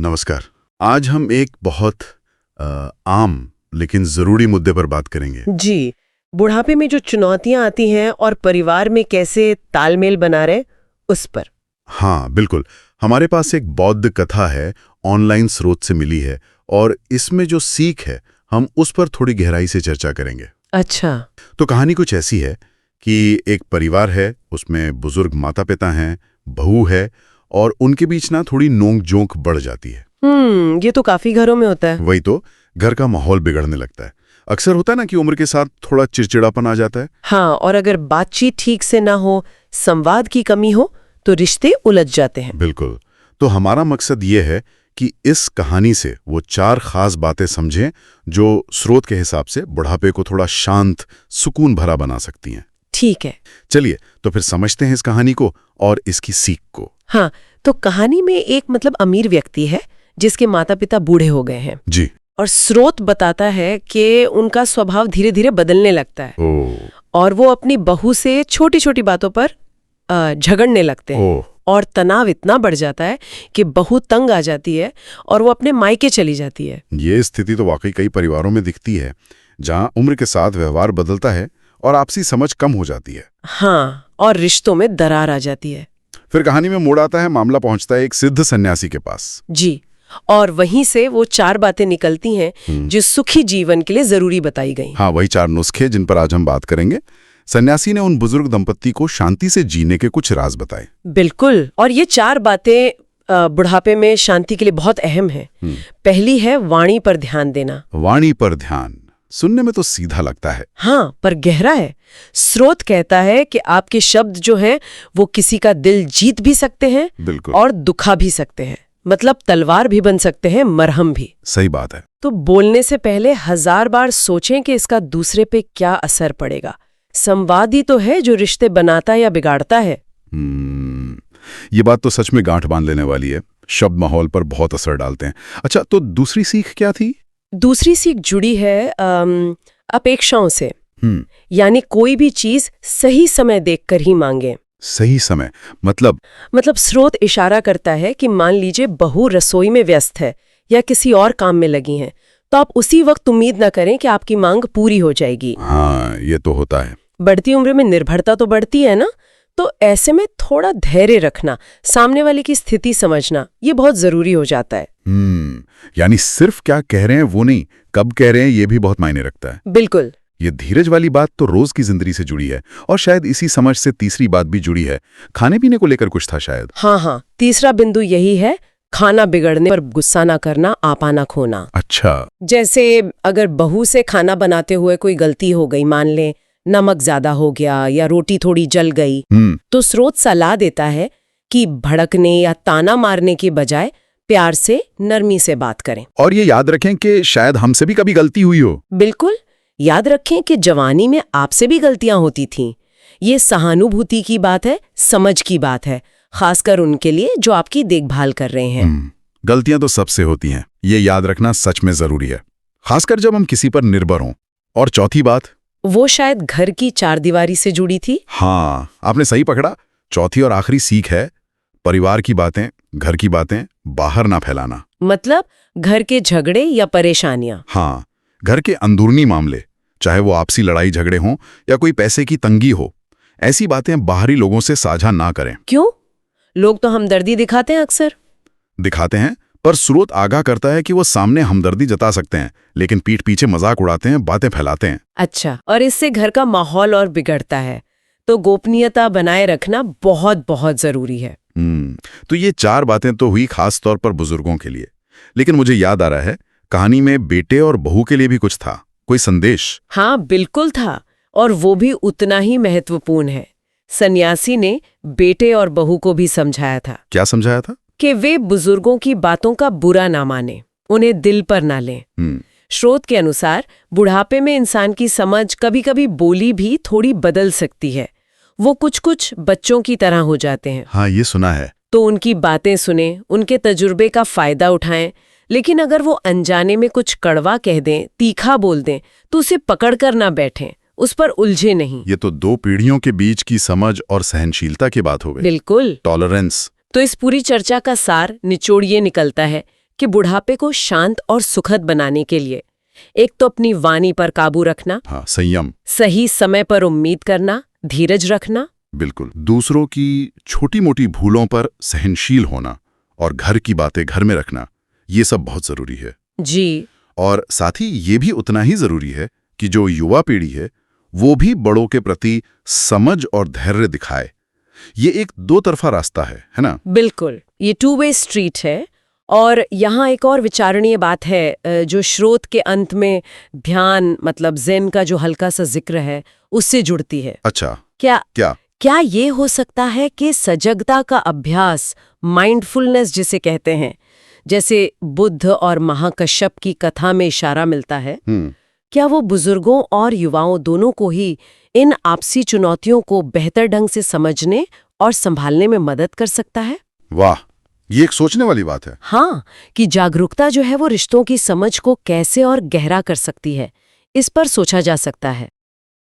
नमस्कार। आज हम एक बहुत आम लेकिन ज़रूरी मुद्दे पर बात करेंगे। जी, बुढ़ापे में जो चुनौतियां आती हैं और परिवार में कैसे तालमेल बना रहे, उस पर। हाँ, बिल्कुल। हमारे पास एक बौद्ध कथा है, ऑनलाइन स्रोत से मिली है, और इसमें जो सीख है हम उस पर थोड़ी गहराई से चर्चा करेंगे। अच्छा। तो कहानी कुछ ऐसी है कि एक परिवार है, उसमें बुजुर्ग माता पिता हैं, बहू है, और उनके बीच ना थोड़ी नोक जोंक बढ़ जाती है। ये तो काफी घरों में होता है। वही तो, घर का माहौल बिगड़ने लगता है। अक्सर होता है ना कि उम्र के साथ थोड़ा चिड़चिड़ापन आ जाता है। हाँ, और अगर बातचीत ठीक से ना हो, संवाद की कमी हो, तो रिश्ते उलझ जाते हैं। बिल्कुल। तो हमारा मकसद ये है कि इस कहानी से वो 4 खास बातें समझें जो स्रोत के हिसाब से बुढ़ापे को थोड़ा शांत, सुकून भरा बना सकती हैं। ठीक है। चलिए, तो फिर समझते हैं इस कहानी को और इसकी सीख को। हाँ, तो कहानी में एक अमीर व्यक्ति है जिसके माता पिता बूढ़े हो गए हैं। जी। और स्रोत बताता है कि उनका स्वभाव धीरे धीरे बदलने लगता है। और वो अपनी बहू से छोटी छोटी बातों पर झगड़ने लगते हैं। और तनाव इतना बढ़ जाता है कि बहू तंग आ जाती है और वो अपने मायके चली जाती है। ये स्थिति तो वाकई कई परिवारों में दिखती है, जहां उम्र के साथ व्यवहार बदलता है और आपसी समझ कम हो जाती है। हाँ, और रिश्तों में दरार आ जाती है। फिर कहानी में मोड़ आता है, मामला पहुंचता है एक सिद्ध सन्यासी के पास। जी, और वहीं से वो 4 बातें निकलती हैं जो सुखी जीवन के लिए जरूरी बताई गई। हाँ, वही 4 नुस्खे जिन पर आज हम बात करेंगे। सन्यासी ने उन बुजुर्ग दंपत्ति को शांति से जीने के कुछ राज बताए। बिल्कुल, और ये 4 बातें बुढ़ापे में शांति के लिए बहुत अहम है। पहली है वाणी पर ध्यान देना। वाणी पर ध्यान सुनने में तो सीधा लगता है। हाँ, पर गहरा है। स्रोत कहता है कि आपके शब्द जो हैं वो किसी का दिल जीत भी सकते हैं। बिल्कुल। और दुखा भी सकते हैं। मतलब तलवार भी बन सकते हैं, मरहम भी। सही बात है। तो बोलने से पहले 1000 बार सोचें कि इसका दूसरे पे क्या असर पड़ेगा। संवाद ही तो है जो रिश्ते बनाता या बिगाड़ता है। ये बात तो सच में गांठ बांध लेने वाली है। शब्द माहौल पर बहुत असर डालते हैं। अच्छा, तो दूसरी सीख क्या थी? दूसरी सीख जुड़ी है अपेक्षाओं से। यानी कोई भी चीज सही समय देखकर ही मांगे। सही समय मतलब स्रोत इशारा करता है कि मान लीजिए बहू रसोई में व्यस्त है या किसी और काम में लगी हैं, तो आप उसी वक्त उम्मीद न करें कि आपकी मांग पूरी हो जाएगी। हाँ, ये तो होता है। बढ़ती उम्र में निर्भरता तो बढ़ती है ना, तो ऐसे में थोड़ा धैर्य रखना, सामने वाले की स्थिति समझना, ये बहुत जरूरी हो जाता है। यानी सिर्फ क्या कह रहे हैं वो नहीं, कब कह रहे हैं ये भी बहुत मायने रखता है। बिल्कुल। ये धीरज वाली बात तो रोज की जिंदगी से जुड़ी है, और शायद इसी समझ से तीसरी बात भी जुड़ी है। खाने पीने को लेकर कुछ था शायद। हाँ, तीसरा बिंदु यही है, खाना बिगड़ने पर गुस्सा ना करना, आपा ना खोना। अच्छा। जैसे अगर बहू से खाना बनाते हुए कोई गलती हो गई, मान लें नमक ज्यादा हो गया या रोटी थोड़ी जल गई, तो स्रोत सलाह देता है कि भड़कने या ताना मारने के बजाय प्यार से, नरमी से बात करें। और ये याद रखें कि शायद हमसे भी कभी गलती हुई हो। बिल्कुल, याद रखें कि जवानी में आपसे भी गलतियां होती थीं। ये सहानुभूति की बात है, समझ की बात है, खासकर उनके लिए जो आपकी देखभाल कर रहे हैं। गलतियां तो सबसे होती हैं, ये याद रखना सच में जरूरी है, खासकर जब हम किसी पर निर्भर हों। और चौथी बात, वो शायद घर की 4 दीवारी से जुड़ी थी। हाँ, आपने सही पकड़ा। चौथी और आखिरी सीख है, परिवार की बातें, घर की बातें बाहर ना फैलाना। मतलब घर के झगड़े या परेशानियां। हाँ, घर के अंदरूनी मामले, चाहे वो आपसी लड़ाई झगड़े हों या कोई पैसे की तंगी हो, ऐसी बातें बाहरी लोगों से साझा ना करें। क्यों? लोग तो हमदर्दी दिखाते हैं, अक्सर दिखाते हैं, पर स्रोत आगाह करता है कि वो सामने हमदर्दी जता सकते हैं, लेकिन पीठ पीछे मजाक उड़ाते हैं, बातें फैलाते हैं। अच्छा, और इससे घर का माहौल और बिगड़ता है। तो गोपनीयता बनाए रखना बहुत बहुत जरूरी है। तो ये 4 बातें तो हुई खास तौर पर बुजुर्गों के लिए, लेकिन मुझे याद आ रहा है कहानी में बेटे और बहू के लिए भी कुछ था, कोई संदेश। हाँ, बिल्कुल था, और वो भी उतना ही महत्वपूर्ण है। सन्यासी ने बेटे और बहू को भी समझाया था। क्या समझाया था? कि वे बुजुर्गों की बातों का बुरा ना माने, उन्हें दिल पर ना लें। स्रोत के अनुसार बुढ़ापे में इंसान की समझ, कभी कभी बोली भी थोड़ी बदल सकती है। वो कुछ बच्चों की तरह हो जाते हैं। हाँ, ये सुना है। तो उनकी बातें सुने, उनके तजुर्बे का फायदा उठाएं, लेकिन अगर वो अनजाने में कुछ कड़वा कह दें, तीखा बोल दें, तो उसे पकड़ कर ना बैठें, उस पर उलझे नहीं। ये तो 2 पीढ़ियों के बीच की समझ और सहनशीलता की बात हो गई। बिल्कुल। टॉलरेंस। तो इस पूरी चर्चा का सार, निचोड़ ये निकलता है कि बुढ़ापे को शांत और सुखद बनाने के लिए एक तो अपनी वाणी पर काबू रखना, हाँ, संयम, सही समय पर उम्मीद करना, धीरज रखना, बिल्कुल। दूसरों की छोटी मोटी भूलों पर सहनशील होना और घर की बातें घर में रखना, ये सब बहुत जरूरी है। जी। और साथ ही ये भी उतना ही जरूरी है कि जो युवा पीढ़ी है वो भी बड़ों के प्रति समझ और धैर्य दिखाए। ये एक दो तरफा रास्ता है ना? बिल्कुल, ये टू वे स्ट्रीट है। और यहाँ एक और विचारणीय बात है जो स्रोत के अंत में ध्यान मतलब ज़ेन का जो हल्का सा जिक्र है उससे जुड़ती है। अच्छा, क्या क्या ये हो सकता है कि सजगता का अभ्यास, माइंडफुलनेस जिसे कहते हैं, जैसे बुद्ध और महाकश्यप की कथा में इशारा मिलता है, क्या वो बुजुर्गों और युवाओं दोनों को ही इन आपसी चुनौतियों को बेहतर ढंग से समझने और संभालने में मदद कर सकता है? वाह, ये एक सोचने वाली बात है। हाँ, कि जागरूकता जो है वो रिश्तों की समझ को कैसे और गहरा कर सकती है, इस पर सोचा जा सकता है।